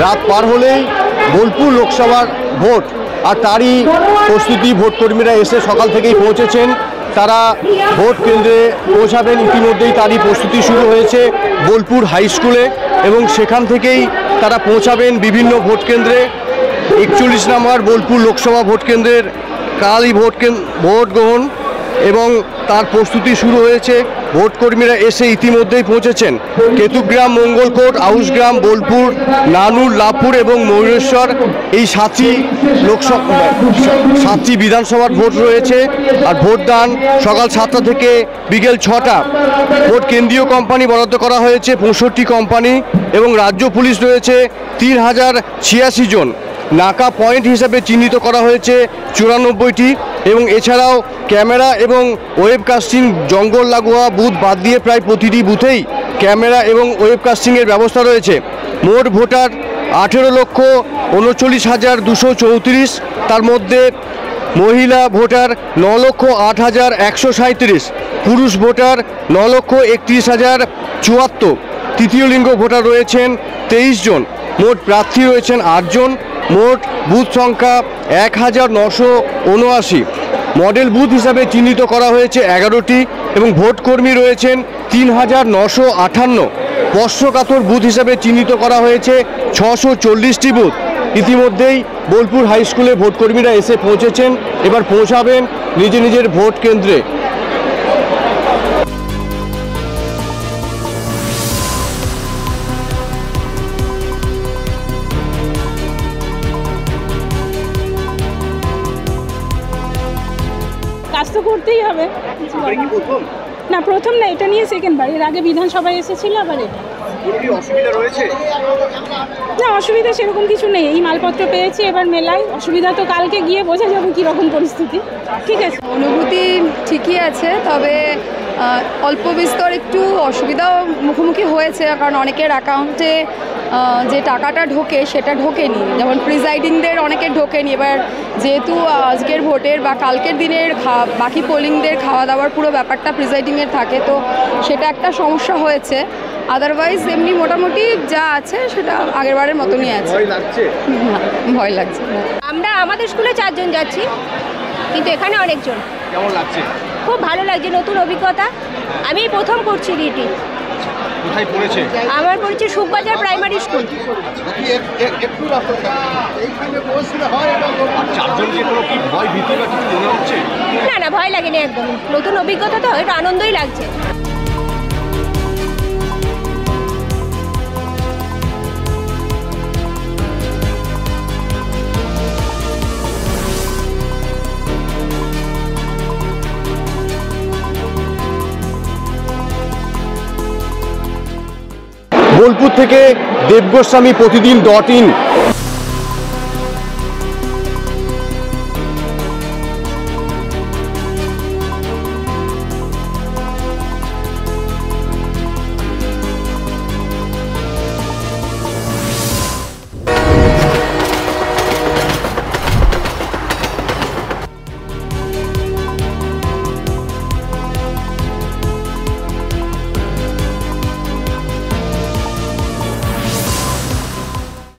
রাত পার হলেই বোলপুর লোকসভার ভোট, আর তারই প্রস্তুতি ভোট কর্মীরা এসে সকাল থেকেই পৌঁছেছেন। তারা ভোট কেন্দ্রে পৌঁছাবেন, ইতিমধ্যেই তারই প্রস্তুতি শুরু হয়েছে বোলপুর হাই স্কুলে, এবং সেখান থেকেই তারা পৌঁছাবেন বিভিন্ন ভোট কেন্দ্রে। 41 নম্বর বোলপুর লোকসভা ভোট কেন্দ্রের কালই ভোট গ্রহণ এবং তার প্রস্তুতি শুরু হয়েছে। ভোট কর্মীরা এসে ইতিমধ্যেই পৌঁছেছেন। কেতুগ্রাম, মঙ্গলকোট, আউশগ্রাম, বোলপুর, নানুর, লাভপুর এবং ময়ূরেশ্বর, এই 7টি বিধানসভার ভোট রয়েছে। আর ভোটদান সকাল 7টা থেকে বিকেল 6টা। ভোট কেন্দ্রীয় কোম্পানি বরাদ্দ করা হয়েছে 65 কোম্পানি, এবং রাজ্য পুলিশ রয়েছে 3086 জন। নাকা পয়েন্ট হিসাবে চিহ্নিত করা হয়েছে 94টি, এবং এছাড়াও ক্যামেরা এবং ওয়েবকাস্টিং, জঙ্গল লাগোয়া বুথ বাদ দিয়ে প্রায় প্রতিটি বুথেই ক্যামেরা এবং ওয়েবকাস্টিংয়ের ব্যবস্থা রয়েছে। মোট ভোটার 18,39,234, তার মধ্যে মহিলা ভোটার 9,08,137, পুরুষ ভোটার 9,31,074, তৃতীয় লিঙ্গ ভোটার রয়েছেন 23 জন। মোট প্রার্থী রয়েছেন 8 জন। মোট বুথ সংখ্যা 1979। মডেল বুথ হিসাবে চিহ্নিত করা হয়েছে 11টি, এবং ভোট কর্মী রয়েছেন 3958। স্পর্শকাতর বুথ হিসাবে চিহ্নিত করা হয়েছে 640টি বুথ। ইতিমধ্যেই বোলপুর হাই স্কুলে ভোট কর্মীরা এসে পৌঁছেছেন, এবার পৌঁছাবেন নিজের ভোট কেন্দ্রে। কাজ তো করতেই হবে। না, প্রথম না, এটা নিয়ে সেকেন্ডবার। এর আগে বিধানসভায় এসেছিল, আবার এটা। অসুবিধা রয়েছে? না, অসুবিধা সেরকম কিছু নেই। এই মালপত্র পেয়েছি, এবার মেলাই। অসুবিধা তো কালকে গিয়ে বোঝা যাবে কীরকম পরিস্থিতি। ঠিক আছে, অনুভূতি ঠিকই আছে, তবে অল্প বিস্তর একটু অসুবিধাও মুখোমুখি হয়েছে, কারণ অনেকের অ্যাকাউন্টে যে টাকাটা ঢোকে সেটা ঢোকেনি, যেমন প্রিজাইডিংদের অনেকের ঢোকেনি। এবার যেহেতু আজকের ভোটের বা কালকের দিনের বাকি পোলিংদের খাওয়া দাওয়ার পুরো ব্যাপারটা প্রিজাইডিংয়ের থাকে, তো সেটা একটা সমস্যা হয়েছে। আদারওয়াইজ এমনি মোটামুটি যা আছে সেটা আগেরবারের মতনই আছে। ভয় লাগছে। আমরা আমাদের স্কুলে 4 জন যাচ্ছি, কিন্তু এখানে অনেকজন। কেমন লাগছে? খুব ভালো লাগছে, নতুন অভিজ্ঞতা। আমি প্রথম করছি ডিউটি। কোথায় পড়েছে? আমার পড়েছে সুখবাজার প্রাইমারি স্কুল। না না, ভয় লাগেনি একদম। নতুন অভিজ্ঞতা তো, এটা আনন্দই লাগছে। বোলপুর থেকে দেবগোস্বামী, প্রতিদিন .in।